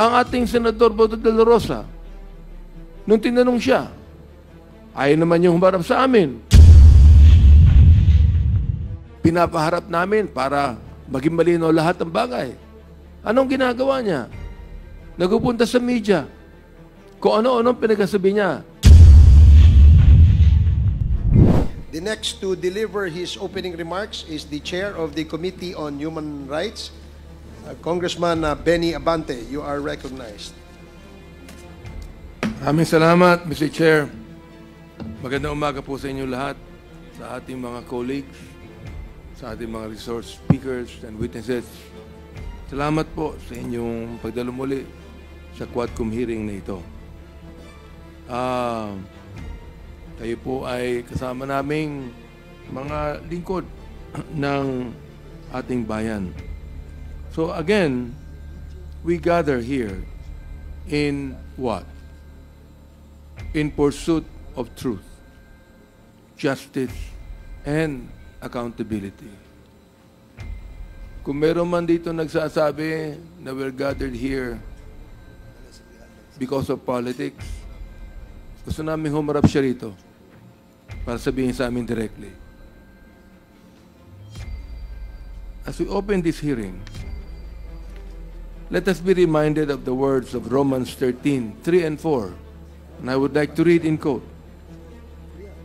Ang ating Senador Boto de la Rosa, nung tinanong siya, ayaw naman yung humarap sa amin. Pinapaharap namin para maging malinaw lahat ng bagay. Anong ginagawa niya? Nagpupunta sa media. Kung ano-anong pinagsasabi niya. The next to deliver his opening remarks is the Chair of the Committee on Human Rights, Congressman Benny Abante. You are recognized. Maraming salamat, Mr. Chair. Magandang umaga po sa inyo lahat, sa ating mga colleagues, sa ating mga resource speakers and witnesses. Salamat po sa inyong pagdalo muli sa Quadcom hearing na ito. Kayo po ay kasama naming mga lingkod ng ating bayan. So again, we gather here in what? In pursuit of truth, justice, and accountability. Kung meron man dito nagsasabi na we're gathered here because of politics, gusto namin humarap siya rito para sabihin sa amin directly. As we open this hearing, let us be reminded of the words of Romans 13:3 and 4. And I would like to read in quote.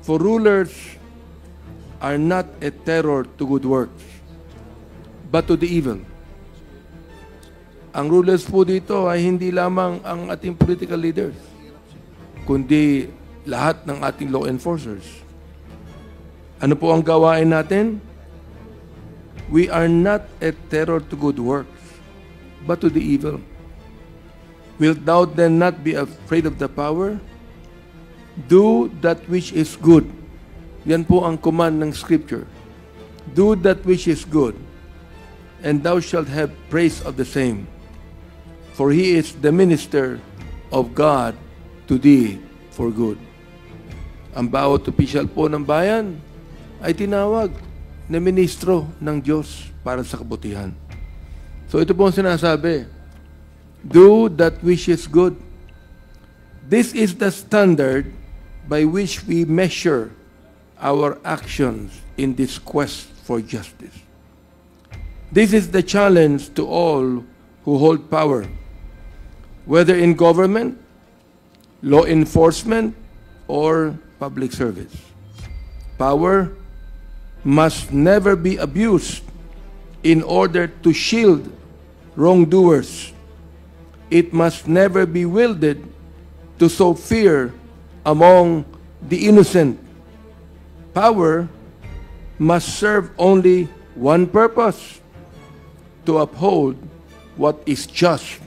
For rulers are not a terror to good works, but to the evil. Ang rulers po dito ay hindi lamang ang ating political leaders, kundi lahat ng ating law enforcers. Ano po ang gawain natin? We are not a terror to good works, but to the evil. Wilt thou then not be afraid of the power? Do that which is good. Yan po ang command ng Scripture. Do that which is good, and thou shalt have praise of the same. For he is the minister of God to thee for good. Ang bawat opisyal po ng bayan ay tinawag na ministro ng Diyos para sa kabutihan. So ito po ang sinasabi, do that which is good. This is the standard by which we measure our actions in this quest for justice. This is the challenge to all who hold power, whether in government, law enforcement, or public service. Power must never be abused in order to shield wrongdoers. It must never be wielded to sow fear among the innocent. Power must serve only one purpose: to uphold what is just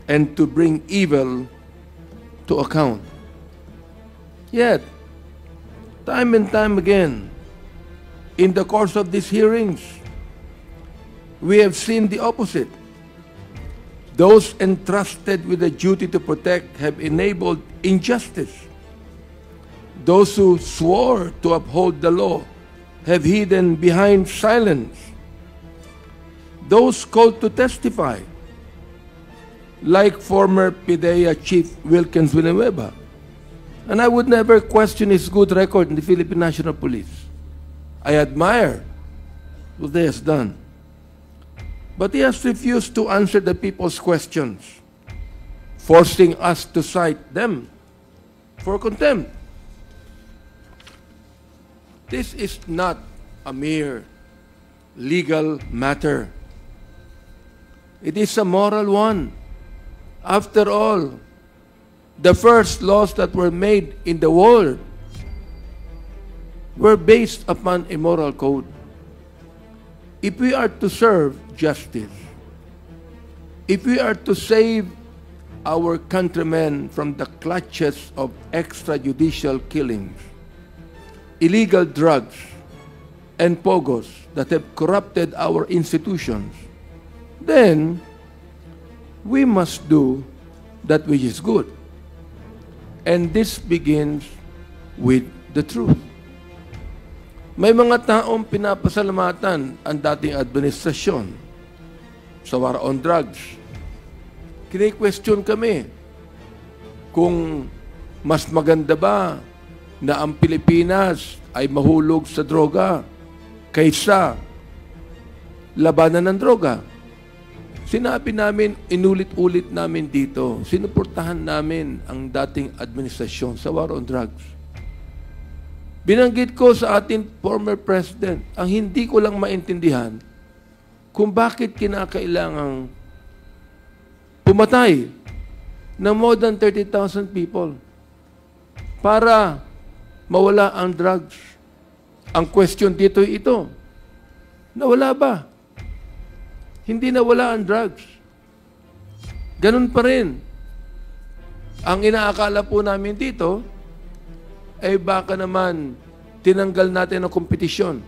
and to bring evil to account. Yet, time and time again, in the course of these hearings, we have seen the opposite. Those entrusted with the duty to protect have enabled injustice. Those who swore to uphold the law have hidden behind silence. Those called to testify, like former PIDEA Chief Wilkins Villanueva, and I would never question his good record in the Philippine National Police. I admire what he has done. But he has refused to answer the people's questions, forcing us to cite them for contempt. This is not a mere legal matter. It is a moral one. After all, the first laws that were made in the world were based upon a moral code. If we are to serve justice, if we are to save our countrymen from the clutches of extrajudicial killings, illegal drugs, and pogos that have corrupted our institutions, then we must do that which is good. And this begins with the truth. May mga taong pinapasalamatan ang dating administrasyon sa war on drugs. kine-question kami kung mas maganda ba na ang Pilipinas ay mahulog sa droga kaysa labanan ng droga. Sinabi namin, inulit-ulit namin dito, sinuportahan namin ang dating administrasyon sa war on drugs. Binanggit ko sa ating former president, ang hindi ko lang maintindihan kung bakit kinakailangang pumatay ng more than 30,000 people para mawala ang drugs. Ang question dito ito, nawala ba? Hindi nawala ang drugs. Ganun pa rin. Ang inaakala po namin dito, ay baka naman tinanggal natin ang kompetisyon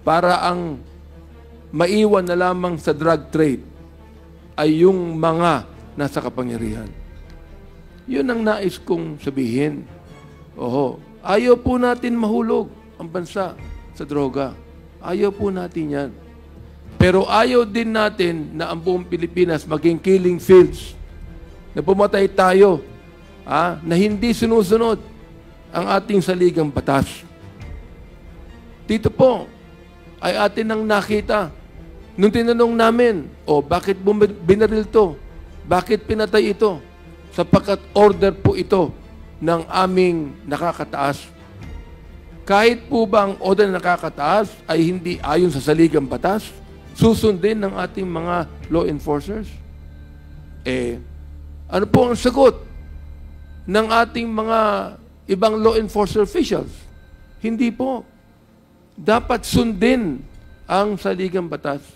para ang maiwan na lamang sa drug trade ay yung mga nasa kapangyarihan. Yun ang nais kong sabihin. Oho, ayaw po natin mahulog ang bansa sa droga. Ayaw po natin yan. Pero ayaw din natin na ang buong Pilipinas maging killing fields. Na pumatay tayo na hindi sinusunod ang ating saligang batas. Dito po ay atin ang nakita. Nung tinanong namin, bakit binaril to? Bakit pinatay ito? Sapagkat order po ito ng aming nakakataas. Kahit po ba ang order na nakakataas ay hindi ayon sa saligang batas, susundin ng ating mga law enforcers? Ano po ang sagot ng ating mga ibang law enforcer officials? Hindi po. Dapat sundin ang saligang batas.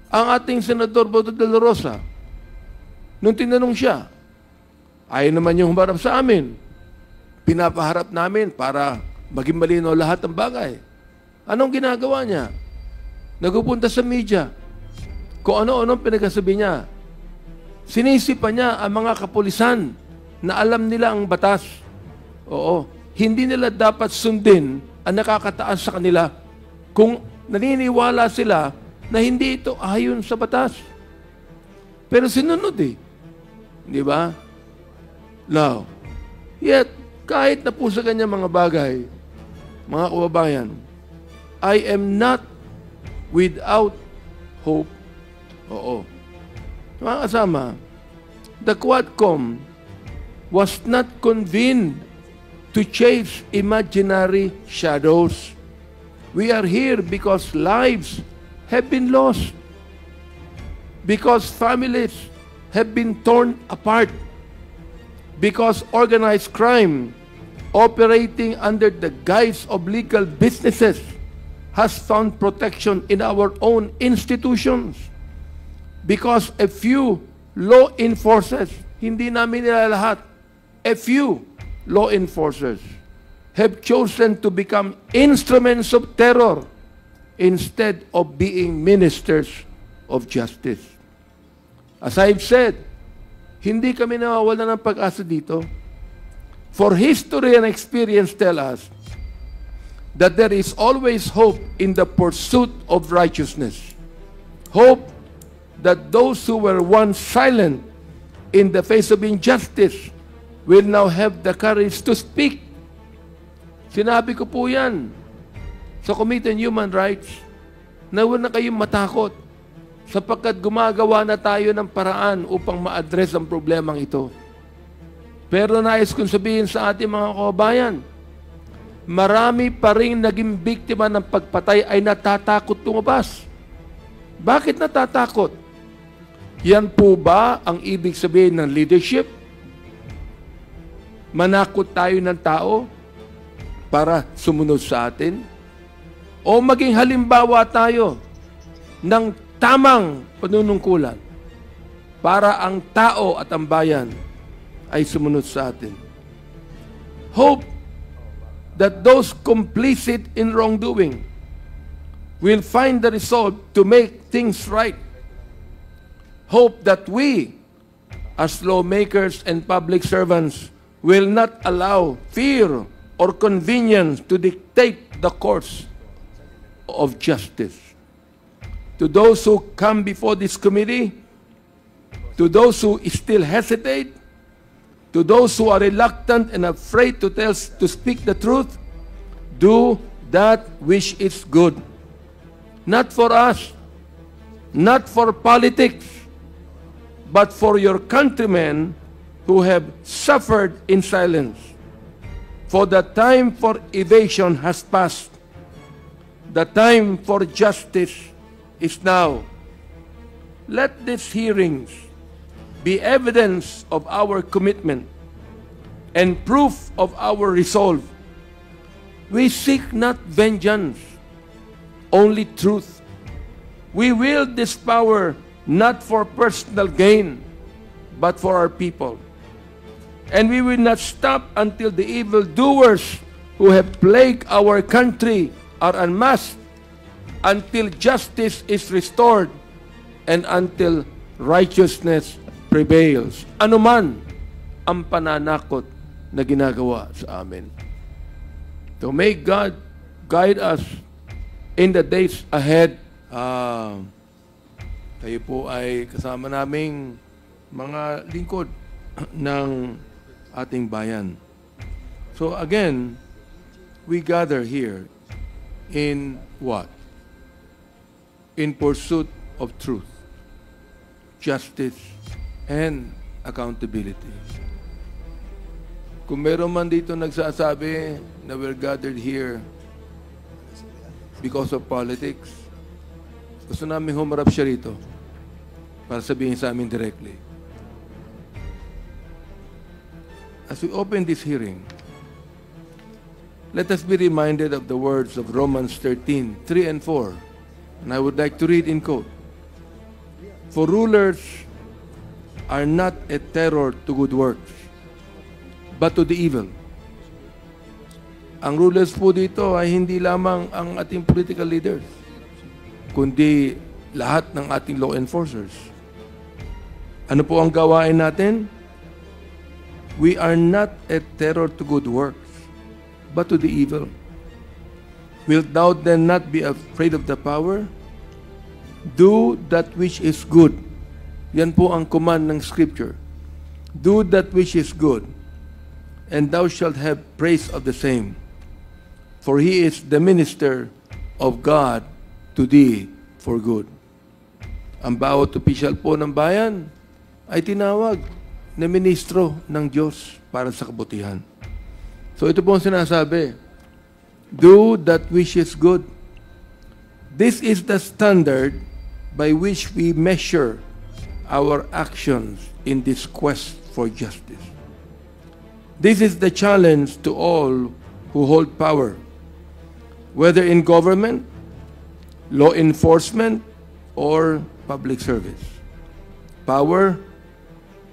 Ang ating Senador Boto de la Rosa, nung tinanong siya, ayaw naman yung humarap sa amin. Pinapaharap namin para maging malinaw lahat ng bagay. Anong ginagawa niya? Nagpupunta sa media. Kung ano-anong pinagsasabi niya. Sinisipa niya ang mga kapulisan na alam nila ang batas. Hindi nila dapat sundin ang nakakataas sa kanila kung naniniwala sila na hindi ito ayon sa batas. Pero sinunod Di ba? Now, yet, kahit na po sa kanya mga bagay, mga kababayan, I am not without hope. Mga kasama, the Quadcom was not convened to chase imaginary shadows. We are here because lives have been lost, because families have been torn apart, because organized crime operating under the guise of legal businesses has found protection in our own institutions, because a few law enforcers, hindi namin nila lahat, a few law enforcers have chosen to become instruments of terror instead of being ministers of justice. As I've said, hindi kami nawawala ng pag-asa dito. For history and experience tell us that there is always hope in the pursuit of righteousness. Hope that those who were once silent in the face of injustice will now have the courage to speak. Sinabi ko po yan sa Committee on Human Rights na huwag na kayong matakot sapagkat gumagawa na tayo ng paraan upang ma-address ang problemang ito. Pero nais kong sabihin sa ating mga kababayan, marami pa rin naging biktima ng pagpatay ay natatakot lumabas. Bakit natatakot? Yan po ba ang ibig sabihin ng leadership? Manakot tayo ng tao para sumunod sa atin? O maging halimbawa tayo ng tamang panunungkulan para ang tao at ang bayan ay sumunod sa atin? Hope that those complicit in wrongdoing will find the resolve to make things right. Hope that we, as lawmakers and public servants, will not allow fear or convenience to dictate the course of justice. to those who come before this committee, to those who still hesitate, to those who are reluctant and afraid to speak the truth, do that which is good. Not for us, not for politics, but for your countrymen who have suffered in silence. For the time for evasion has passed. The time for justice is now. Let these hearings be evidence of our commitment and proof of our resolve. We seek not vengeance, only truth. We wield this power not for personal gain, but for our people. And we will not stop until the evildoers who have plagued our country are unmasked, until justice is restored, and until righteousness prevails. Anuman ang pananakot na ginagawa sa amin. So may God guide us in the days ahead. Kayo po ay kasama naming mga lingkod ng ating bayan. So again, we gather here in what? In pursuit of truth, justice, and accountability. Kung meron man dito nagsasabi na we're gathered here because of politics, gusto namin humarap siya rito para sabihin sa amin directly. As we open this hearing, let us be reminded of the words of Romans 13:3 and 4. And I would like to read in quote. For rulers are not a terror to good works, but to the evil. Ang rulers po dito ay hindi lamang ang ating political leaders, kundi lahat ng ating law enforcers. Ano po ang gawain natin? We are not a terror to good works, but to the evil. Wilt thou then not be afraid of the power? Do that which is good. Yan po ang command ng Scripture. Do that which is good, and thou shalt have praise of the same. For he is the minister of God to thee for good. Ang bawat opisyal po ng bayan ay tinawag na ministro ng Diyos para sa kabutihan. So ito po ang sinasabi, do that which is good. This is the standard by which we measure our actions in this quest for justice. This is the challenge to all who hold power, whether in government, law enforcement, or public service. Power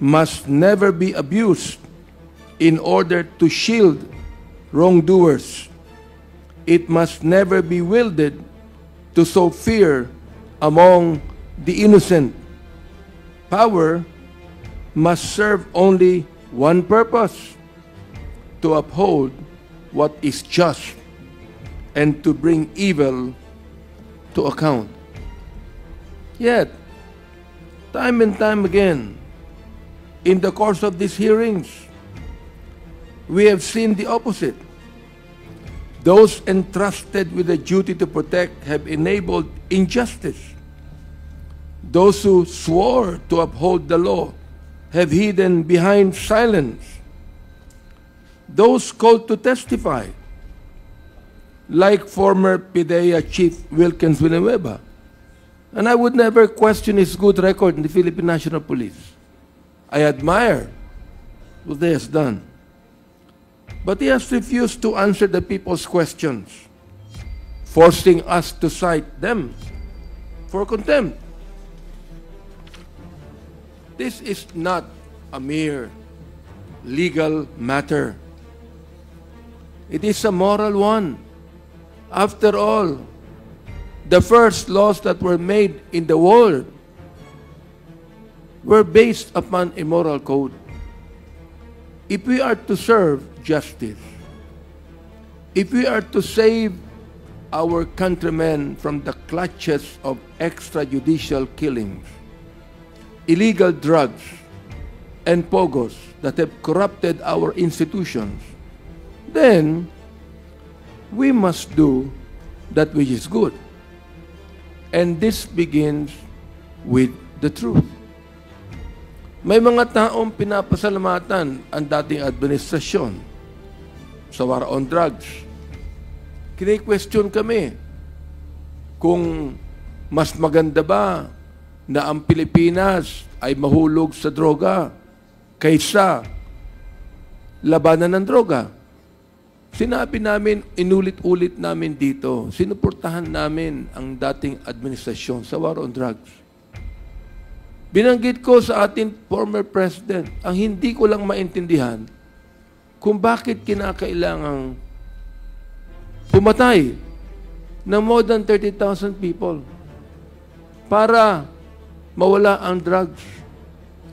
must never be abused in order to shield wrongdoers. It must never be wielded to sow fear among the innocent. Power must serve only one purpose: to uphold what is just and to bring evil to account. Yet, time and time again, in the course of these hearings, we have seen the opposite. Those entrusted with the duty to protect have enabled injustice. Those who swore to uphold the law have hidden behind silence. Those called to testify, like former PIDEA Chief Wilkins Villanueva, and I would never question his good record in the Philippine National Police. I admire what he has done. But he has refused to answer the people's questions, forcing us to cite them for contempt. This is not a mere legal matter. It is a moral one. After all, the first laws that were made in the world were based upon a moral code. If we are to serve justice, if we are to save our countrymen from the clutches of extrajudicial killings, illegal drugs, and pogos that have corrupted our institutions, then we must do that which is good. And this begins with the truth. May mga taong pinapasalamatan ang dating administrasyon sa war on drugs. Kine-question kami kung mas maganda ba na ang Pilipinas ay mahulog sa droga kaysa labanan ng droga. Sinabi namin, inulit-ulit namin dito, sinuportahan namin ang dating administrasyon sa war on drugs. Binanggit ko sa ating former president, ang hindi ko lang maintindihan kung bakit kinakailangang pumatay ng more than 30,000 people para mawala ang drugs.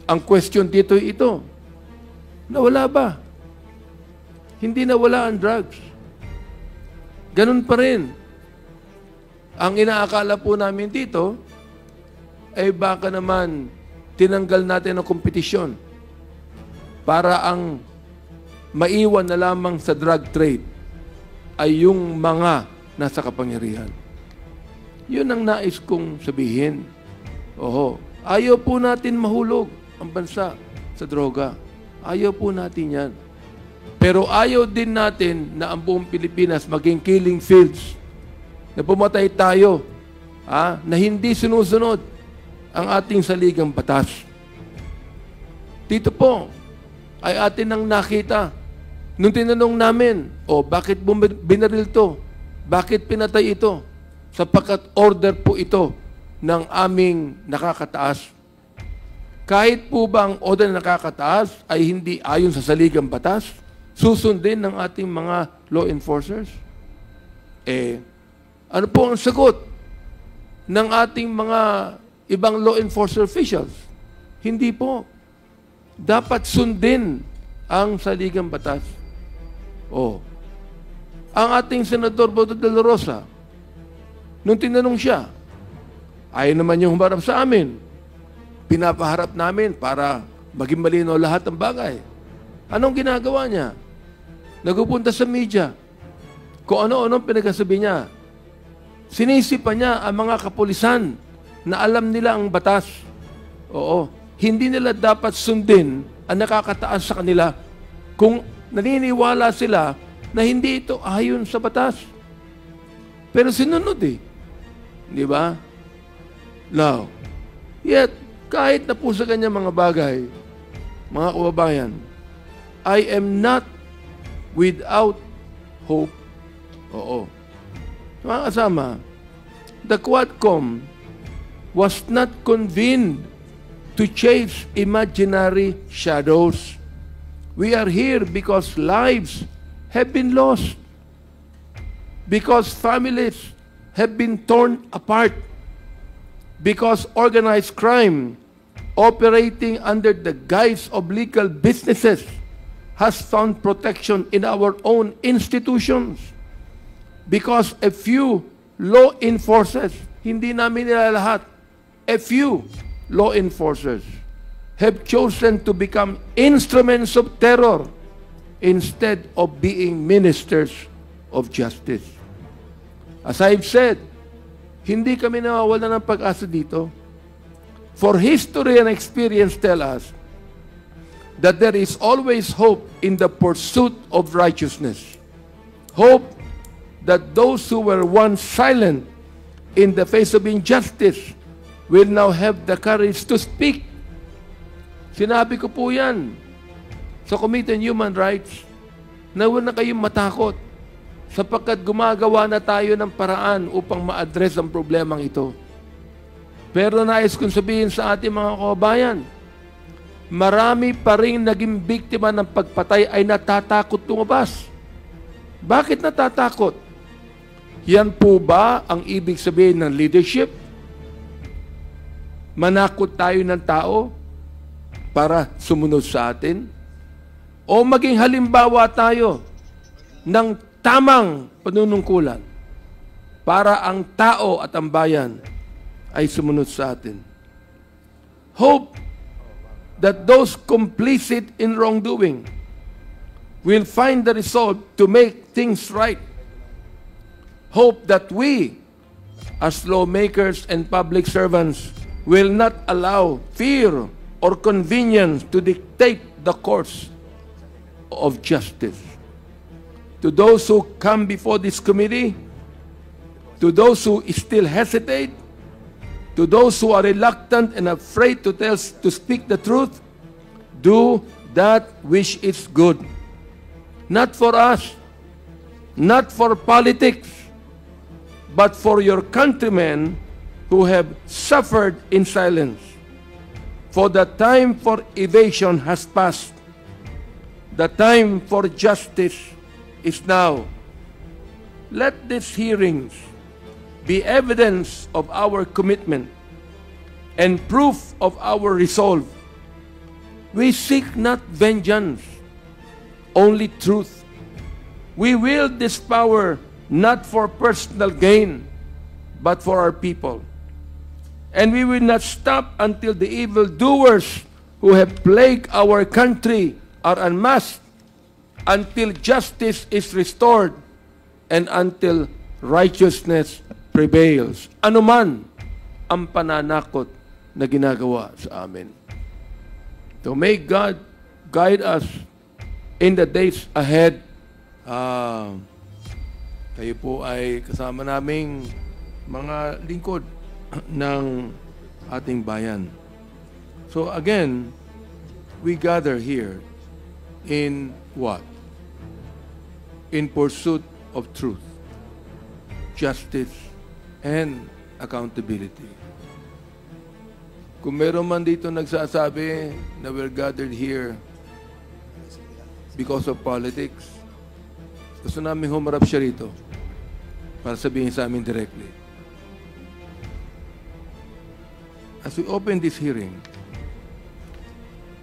Ang question dito ito, nawala ba? Hindi nawala ang drugs. Ganun pa rin. Ang inaakala po namin dito, ay baka naman tinanggal natin ang kompetisyon para ang maiwan na lamang sa drug trade ay yung mga nasa kapangyarihan. Yun ang nais kong sabihin. Oho, ayaw po natin mahulog ang bansa sa droga. Ayaw po natin yan. Pero ayaw din natin na ang buong Pilipinas maging killing fields. Na pumatay tayo na hindi sinusunod ang ating saligang batas. Dito po ay atin nang nakita. Nung tinanong namin, bakit binaril to? Bakit pinatay ito? Sapagkat order po ito ng aming nakakataas. Kahit po ba ang order na nakakataas ay hindi ayon sa saligang batas, susundin ng ating mga law enforcers? Ano po ang sagot ng ating mga ibang law enforcer officials? Hindi po. Dapat sundin ang saligang batas. Ang ating Senador Boto de la Rosa, nung tinanong siya, ayaw naman yung humarap sa amin. Pinapaharap namin para maging malinaw lahat ng bagay. Anong ginagawa niya? Nagpupunta sa media. Kung ano-anong pinagsasabi niya. Sinisipa niya ang mga kapulisan na alam nila ang batas. Hindi nila dapat sundin ang nakakataas sa kanila kung naniniwala sila na hindi ito ayon sa batas. Pero sinunod Di ba? Now, yet, kahit na po sa kanya mga bagay, mga kababayan, I am not without hope. Mga kasama, the Quadcom was not convened to chase imaginary shadows. We are here because lives have been lost, because families have been torn apart, because organized crime operating under the guise of legal businesses has found protection in our own institutions, because a few law enforcers, hindi namin nila lahat, a few law enforcers have chosen to become instruments of terror instead of being ministers of justice. As I've said, hindi kami nawawala ng pag-asa dito. For history and experience tell us that there is always hope in the pursuit of righteousness. Hope that those who were once silent in the face of injustice will now have the courage to speak. Sinabi ko po yan sa Committee on Human Rights na huwag na kayong matakot sapagkat gumagawa na tayo ng paraan upang ma-address ang problemang ito. Pero nais kong sabihin sa ating mga kababayan, marami pa rin naging biktima ng pagpatay ay natatakot lumabas. Bakit natatakot? Yan po ba ang ibig sabihin ng leadership? Manakot tayo ng tao para sumunod sa atin? O maging halimbawa tayo ng tamang panunungkulan? para ang tao at ang bayan ay sumunod sa atin. Hope that those complicit in wrongdoing will find the resolve to make things right. Hope that we, as lawmakers and public servants, will not allow fear or convenience to dictate the course of justice. To those who come before this committee, to those who still hesitate, to those who are reluctant and afraid to speak the truth, do that which is good. Not for us, not for politics, but for your countrymen who have suffered in silence. For the time for evasion has passed. The time for justice is now. Let these hearings be evidence of our commitment and proof of our resolve. We seek not vengeance, only truth. We wield this power not for personal gain, but for our people. And we will not stop until the evildoers who have plagued our country are unmasked, until justice is restored, and until righteousness prevails. Ano man ang pananakot na ginagawa sa amin. So may God guide us in the days ahead. Kayo po ay kasama naming mga lingkod ng ating bayan. So again, we gather here in what? In pursuit of truth, justice, and accountability. Kung meron man dito nagsasabi na we're gathered here because of politics, gusto namin humarap siya rito para sabihin sa amin directly. As we open this hearing,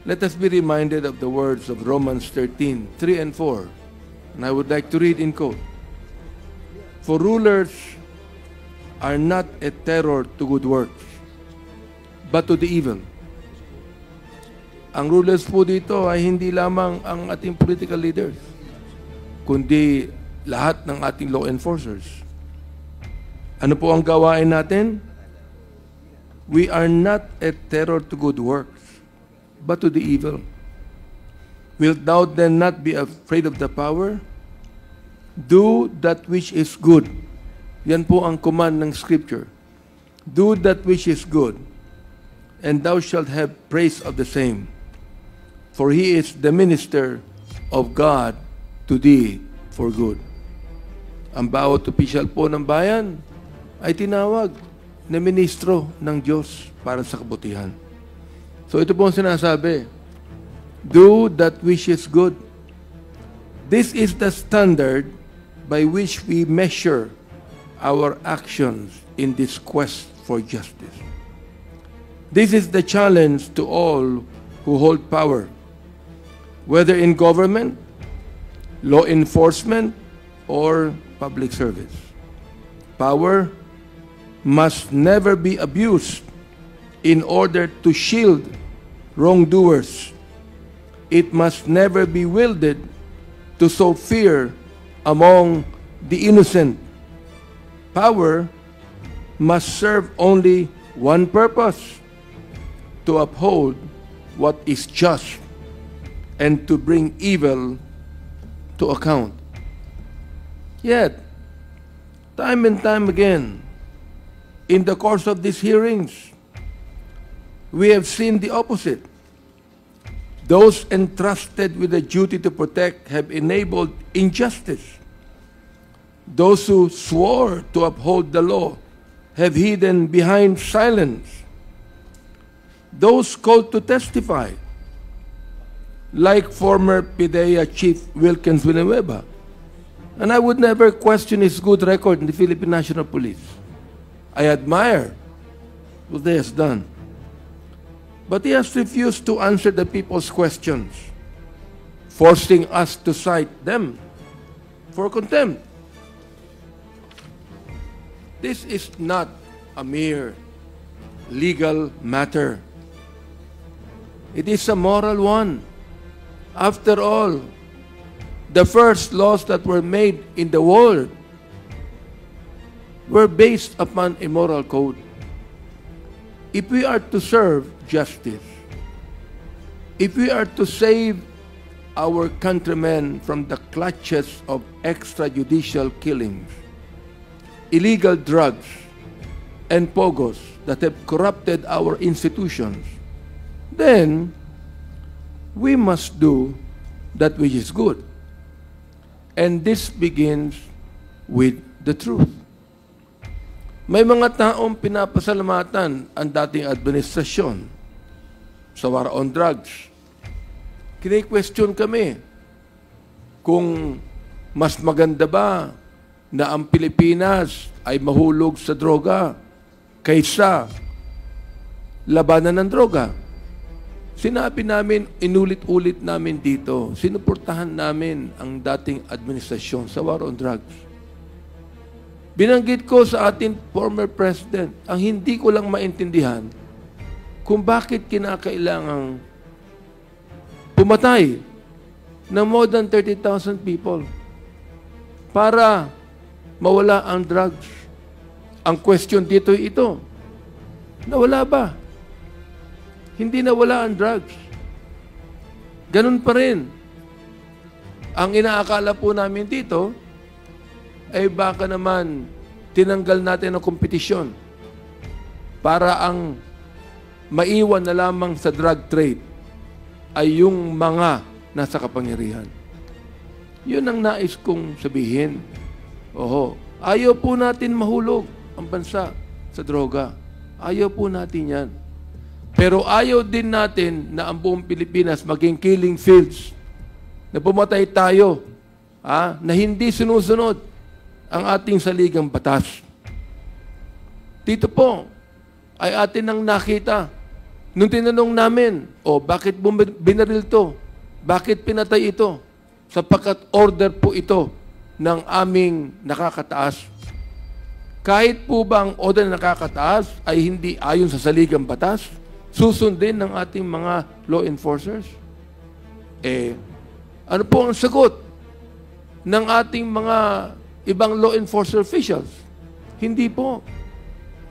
let us be reminded of the words of Romans 13:3 and 4. And I would like to read in quote. For rulers are not a terror to good works, but to the evil. Ang rulers po dito ay hindi lamang ang ating political leaders, kundi lahat ng ating law enforcers. Ano po ang gawain natin? We are not a terror to good works, but to the evil. Wilt thou then not be afraid of the power? Do that which is good. Yan po ang command ng Scripture. Do that which is good, and thou shalt have praise of the same. For he is the minister of God to thee for good. Ang bawat opisyal po ng bayan ay tinawag na ministro ng Diyos para sa kabutihan. So ito po ang sinasabi, do that which is good. This is the standard by which we measure our actions in this quest for justice. This is the challenge to all who hold power, whether in government, law enforcement, or public service. Power must never be abused in order to shield wrongdoers. It must never be wielded to sow fear among the innocent. Power must serve only one purpose: to uphold what is just and to bring evil to account. Yet, time and time again, in the course of these hearings, we have seen the opposite. Those entrusted with the duty to protect have enabled injustice. Those who swore to uphold the law have hidden behind silence. Those called to testify, like former PIDEA Chief Wilkins Villanueva, and I would never question his good record in the Philippine National Police. I admire what he has done. But he has refused to answer the people's questions, forcing us to cite them for contempt. This is not a mere legal matter. It is a moral one. After all, the first laws that were made in the world were based upon a moral code. If we are to serve justice, if we are to save our countrymen from the clutches of extrajudicial killings, illegal drugs, and pogos that have corrupted our institutions, then we must do that which is good. And this begins with the truth. May mga taong pinapasalamatan ang dating administrasyon sa war on drugs. Kine-question kami kung mas maganda ba na ang Pilipinas ay mahulog sa droga kaysa labanan ng droga. Sinabi namin, inulit-ulit namin dito, sinuportahan namin ang dating administrasyon sa war on drugs. Binanggit ko sa ating former president, ang hindi ko lang maintindihan kung bakit kinakailangang pumatay ng more than 30,000 people para mawala ang drugs. Ang question dito ito, nawala ba? Hindi nawala ang drugs. Ganun pa rin. Ang inaakala po namin dito, ay baka naman tinanggal natin ang kompetisyon para ang maiwan na lamang sa drug trade ay yung mga nasa kapangyarihan. Yun ang nais kong sabihin. Oho, ayaw po natin mahulog ang bansa sa droga. Ayaw po natin yan. Pero ayaw din natin na ang buong Pilipinas maging killing fields, na pumatay tayo, na hindi sinusunod ang ating saligang batas. Dito po ay atin nang nakita. Nung tinanong namin, bakit binaril to? Bakit pinatay ito? Sapagkat order po ito ng aming nakakataas. Kahit po ba ang order na nakakataas ay hindi ayon sa saligang batas, susundin ng ating mga law enforcers? Ano po ang sagot ng ating mga ibang law enforcer officials? Hindi po.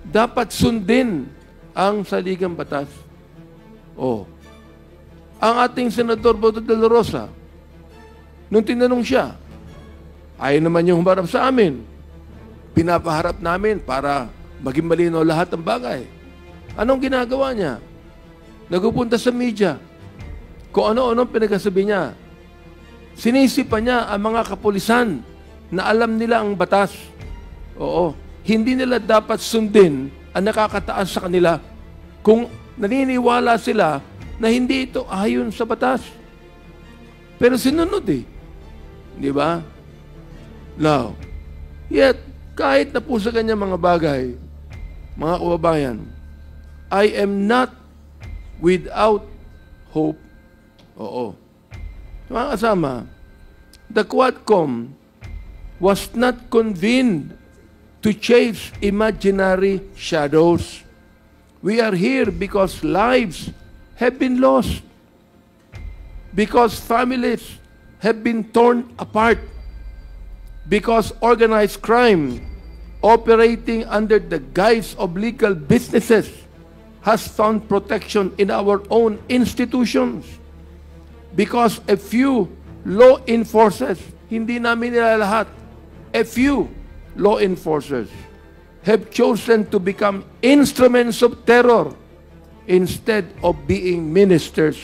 Dapat sundin ang saligang batas. Ang ating Senador Boto de la Rosa, nung tinanong siya, ayaw naman yung humarap sa amin. Pinapaharap namin para maging malinaw lahat ng bagay. Anong ginagawa niya? Nagpupunta sa media. Kung ano-anong pinagsasabi niya. Sinisipa niya ang mga kapulisan na alam nila ang batas. Hindi nila dapat sundin ang nakakataas sa kanila kung naniniwala sila na hindi ito ayon sa batas. Pero sinunod Di ba? Now, yet, kahit na po sa kanya mga bagay, mga kababayan, I am not without hope. Mga kasama, the Quadcom was not convened to chase imaginary shadows. We are here because lives have been lost, because families have been torn apart, because organized crime operating under the guise of legal businesses has found protection in our own institutions, because a few law enforcers, hindi namin nila lahat, a few law enforcers have chosen to become instruments of terror instead of being ministers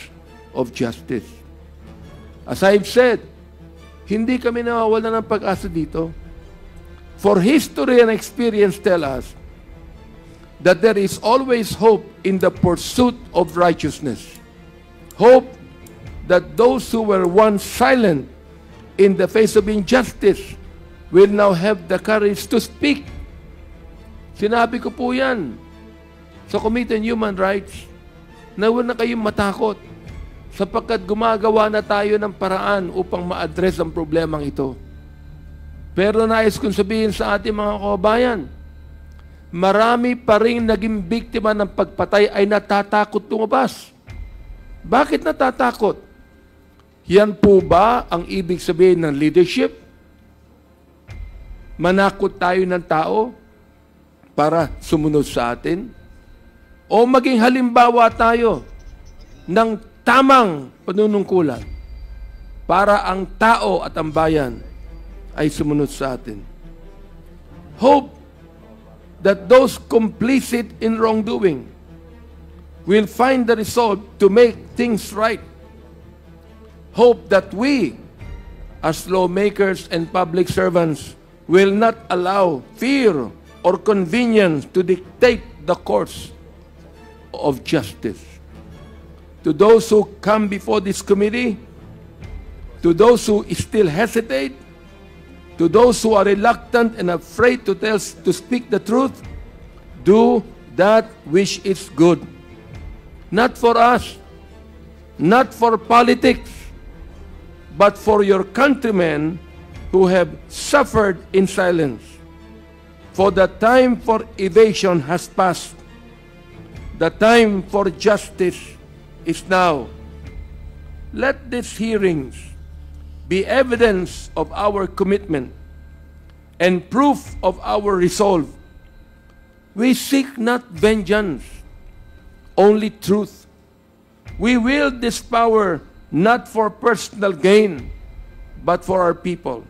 of justice. As I've said, hindi kami nawawala ng pag-asa dito. For history and experience tell us that there is always hope in the pursuit of righteousness. Hope that those who were once silent in the face of injustice will now have the courage to speak. Sinabi ko po yan sa Committee on Human Rights na huwag na kayong matakot sapagkat gumagawa na tayo ng paraan upang ma-address ang problemang ito. Pero nais kong sabihin sa ating mga kababayan, marami pa rin naging biktima ng pagpatay ay natatakot lumabas. Bakit natatakot? Yan po ba ang ibig sabihin ng leadership? Manakot tayo ng tao para sumunod sa atin? O maging halimbawa tayo ng tamang panunungkulan para ang tao at ang bayan ay sumunod sa atin? Hope that those complicit in wrongdoing will find the resolve to make things right. Hope that we, as lawmakers and public servants, will not allow fear or convenience to dictate the course of justice. To those who come before this committee, to those who still hesitate, to those who are reluctant and afraid to speak the truth, do that which is good. Not for us, not for politics, but for your countrymen who have suffered in silence. For the time for evasion has passed. The time for justice is now. Let these hearings be evidence of our commitment and proof of our resolve. We seek not vengeance, only truth. We wield this power not for personal gain, but for our people.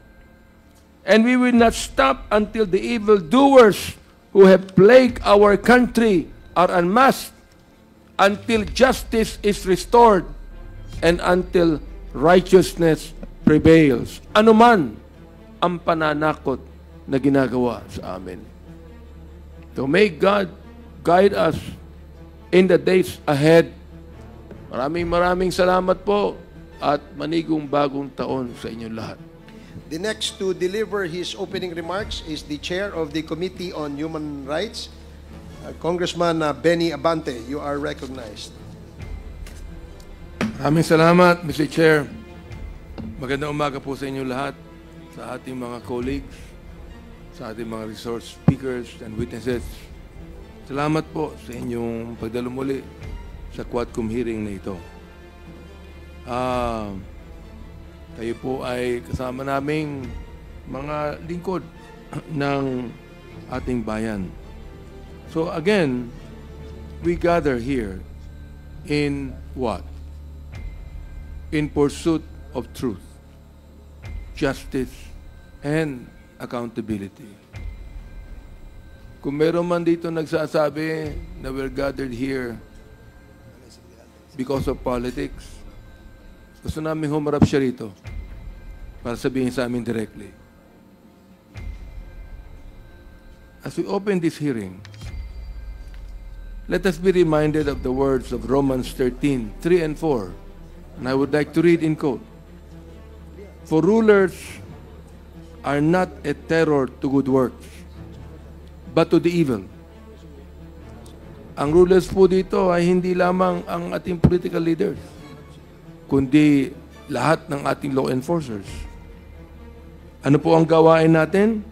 And we will not stop until the evildoers who have plagued our country are unmasked, until justice is restored, and until righteousness prevails. Anuman ang pananakot na ginagawa sa amin. So may God guide us in the days ahead. Maraming salamat po at manigong bagong taon sa inyong lahat. The next to deliver his opening remarks is the Chair of the Committee on Human Rights, Congressman Benny Abante. You are recognized. Maraming salamat, Mr. Chair. Magandang umaga po sa inyo lahat, sa ating mga colleagues, sa ating mga resource speakers and witnesses. Salamat po sa inyong pagdalo muli sa Quadcom hearing na ito. Kayo po ay kasama naming mga lingkod ng ating bayan. So again, we gather here in what? In pursuit of truth, justice, and accountability. Kung meron man dito nagsasabi na we're gathered here because of politics, gusto namin humarap siya rito para sabihin sa amin directly. As we open this hearing, let us be reminded of the words of Romans 13:3 and 4. And I would like to read in quote. For rulers are not a terror to good works, but to the evil. Ang rulers po dito ay hindi lamang ang ating political leaders, kundi lahat ng ating law enforcers. Ano po ang gawain natin?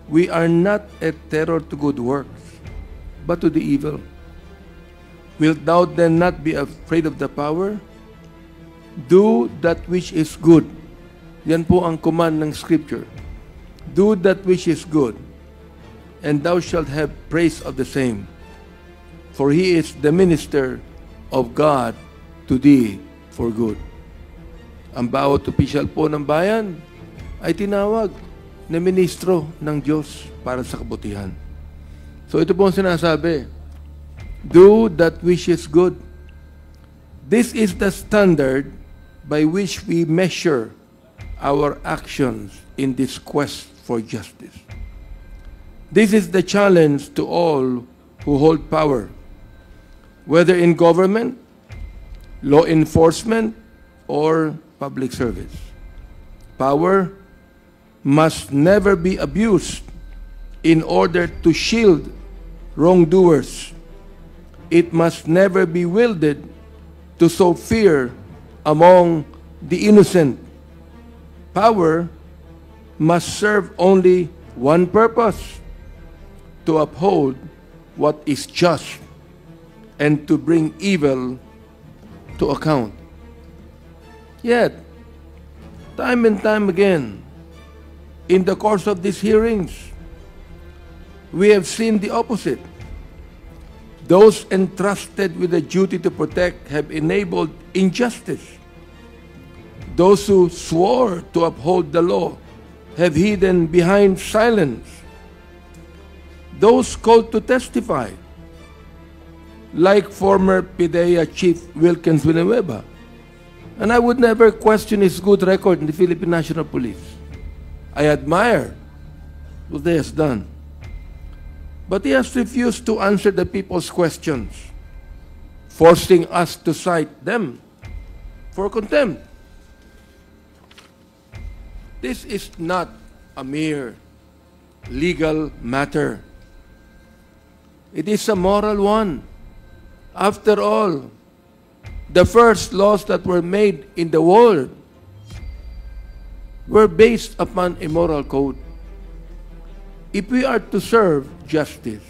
We are not a terror to good works, but to the evil. Wilt thou then not be afraid of the power? Do that which is good. Yan po ang command ng Scripture. Do that which is good, and thou shalt have praise of the same. For he is the minister of God to thee for good. Ang bawat opisyal po ng bayan ay tinawag na ministro ng Diyos para sa kabutihan. So ito po ang sinasabi. Do that which is good. This is the standard by which we measure our actions in this quest for justice. This is the challenge to all who hold power, whether in government, law enforcement, or public service. Power must never be abused in order to shield wrongdoers. It must never be wielded to sow fear among the innocent. Power must serve only one purpose: to uphold what is just and to bring evil to account. Yet, time and time again, in the course of these hearings, we have seen the opposite. Those entrusted with the duty to protect have enabled injustice. Those who swore to uphold the law have hidden behind silence. Those called to testify, like former PIDEA Chief Wilkins Villanueva, and I would never question his good record in the Philippine National Police. I admire what he has done. But he has refused to answer the people's questions, forcing us to cite them for contempt. This is not a mere legal matter. It is a moral one. After all, the first laws that were made in the world were based upon a moral code. If we are to serve justice,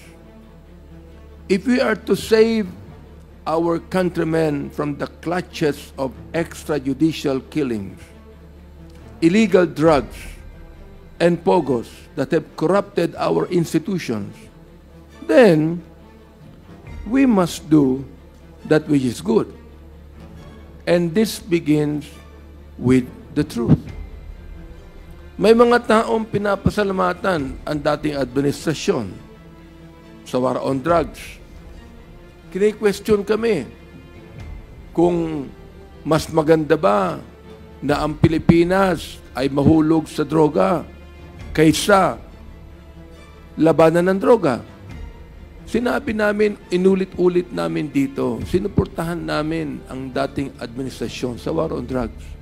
if we are to save our countrymen from the clutches of extrajudicial killings, illegal drugs, and pogos that have corrupted our institutions, then we must do that which is good. And this begins with the truth. May mga taong pinapasalamatan ang dating administrasyon sa war on drugs. Kini-question kami kung mas maganda ba na ang Pilipinas ay mahulog sa droga kaysa labanan ng droga. Sinabi namin, inulit-ulit namin dito, sinuportahan namin ang dating administrasyon sa war on drugs.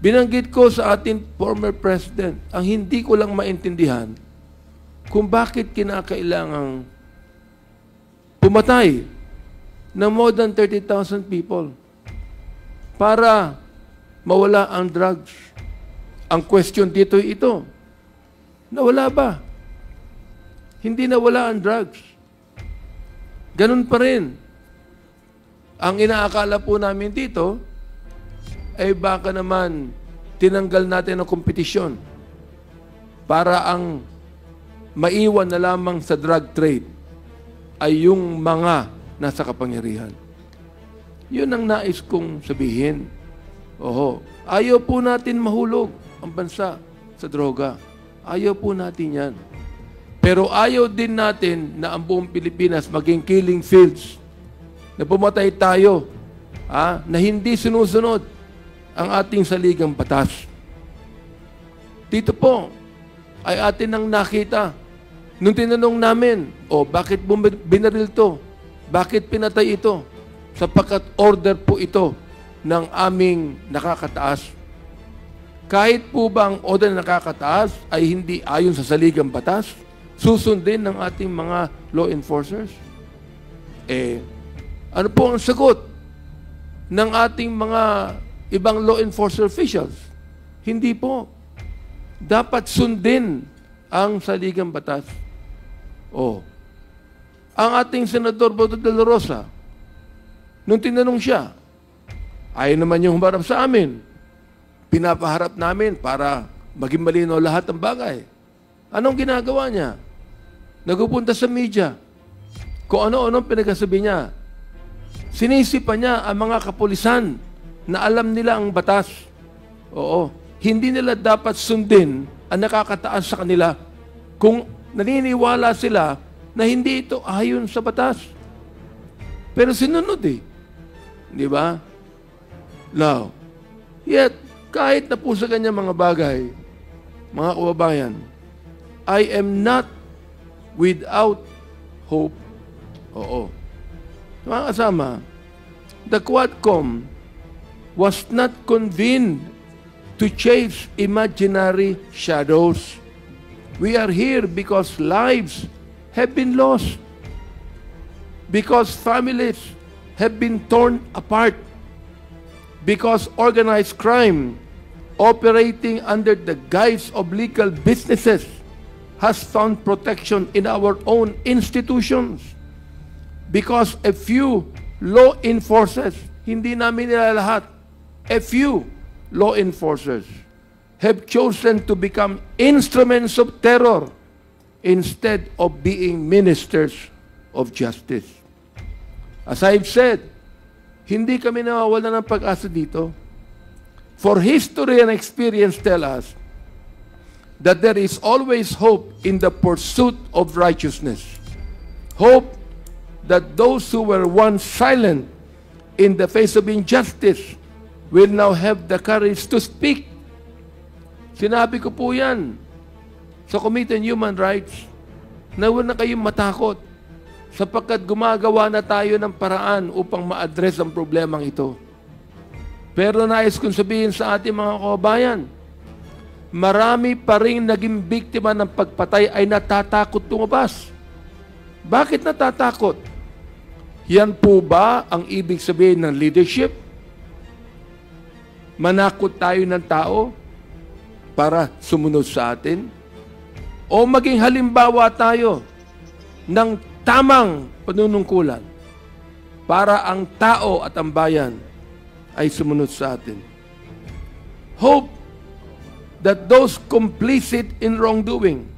Binanggit ko sa ating former president, ang hindi ko lang maintindihan kung bakit kinakailangang pumatay ng more than 30,000 people para mawala ang drugs. Ang question dito ay ito, nawala ba? Hindi nawala ang drugs. Ganun pa rin. Ang inaakala po namin dito, ay baka naman tinanggal natin ang kompetisyon para ang maiwan na lamang sa drug trade ay yung mga nasa kapangyarihan. Yun ang nais kong sabihin. Oho, ayaw po natin mahulog ang bansa sa droga. Ayaw po natin yan. Pero ayaw din natin na ang buong Pilipinas maging killing fields, na pumatay tayo, na hindi sinusunod ang ating saligang batas. Dito po ay atin nang nakita. Nung tinanong namin, bakit binaril to? Bakit pinatay ito? Sapagkat order po ito ng aming nakakataas. Kahit po ba ang order na nakakataas ay hindi ayon sa saligang batas, susundin ng ating mga law enforcers? Ano po ang sagot ng ating mga ibang law enforcer officials? Hindi po. Dapat sundin ang saligang batas. Ang ating Senador Boto de la Rosa, nung tinanong siya, ayaw naman yung humarap sa amin. Pinapaharap namin para maging malinaw lahat ng bagay. Anong ginagawa niya? Nagpupunta sa media. Kung ano-anong pinagsasabi niya. Sinisipa niya ang mga kapulisan na alam nila ang batas. Hindi nila dapat sundin ang nakakataas sa kanila kung naniniwala sila na hindi ito ayon sa batas. Pero sinunod Di ba? Now, yet, kahit na po sa kanyang mga bagay, mga kababayan, I am not without hope. Mga kasama, the Quadcom was not convened to chase imaginary shadows. We are here because lives have been lost, because families have been torn apart, because organized crime operating under the guise of legal businesses has found protection in our own institutions because a few law enforcers, hindi namin nila lahat, a few law enforcers have chosen to become instruments of terror instead of being ministers of justice. As I've said, hindi kami nawawala ng pag-asa dito. For history and experience tell us that there is always hope in the pursuit of righteousness. Hope that those who were once silent in the face of injustice will now have the courage to speak. Sinabi ko po yan sa Committee on Human Rights na huwag na kayong matakot sapagkat gumagawa na tayo ng paraan upang ma-address ang problemang ito. Pero nais kong sabihin sa ating mga kababayan, marami pa rin naging biktima ng pagpatay ay natatakot tumabas. Bakit natatakot? Yan po ba ang ibig sabihin ng leadership? Manakot tayo ng tao para sumunod sa atin? O maging halimbawa tayo ng tamang panunungkulan para ang tao at ang bayan ay sumunod sa atin? Hope that those complicit in wrongdoing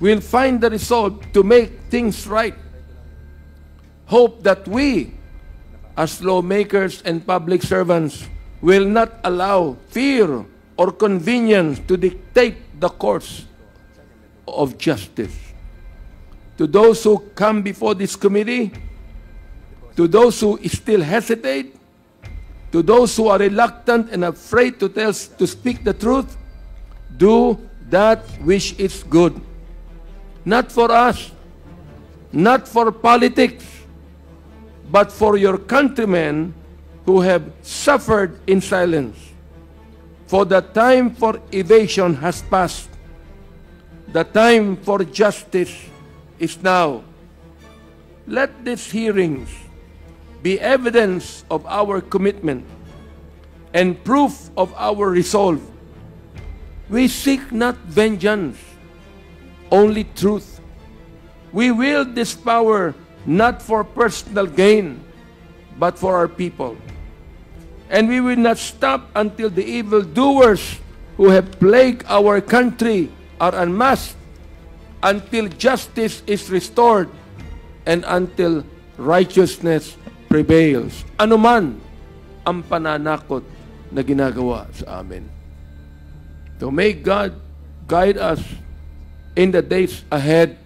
will find the resolve to make things right. Hope that we, as lawmakers and public servants, will not allow fear or convenience to dictate the course of justice. To those who come before this committee, to those who still hesitate, to those who are reluctant and afraid to speak the truth, do that which is good. Not for us, not for politics, but for your countrymen who have suffered in silence. For the time for evasion has passed. The time for justice is now. Let these hearings be evidence of our commitment and proof of our resolve. We seek not vengeance, only truth. We wield this power not for personal gain, but for our people. And we will not stop until the evildoers who have plagued our country are unmasked, until justice is restored, and until righteousness prevails. Ano man ang pananakot na ginagawa sa amin. So may God guide us in the days ahead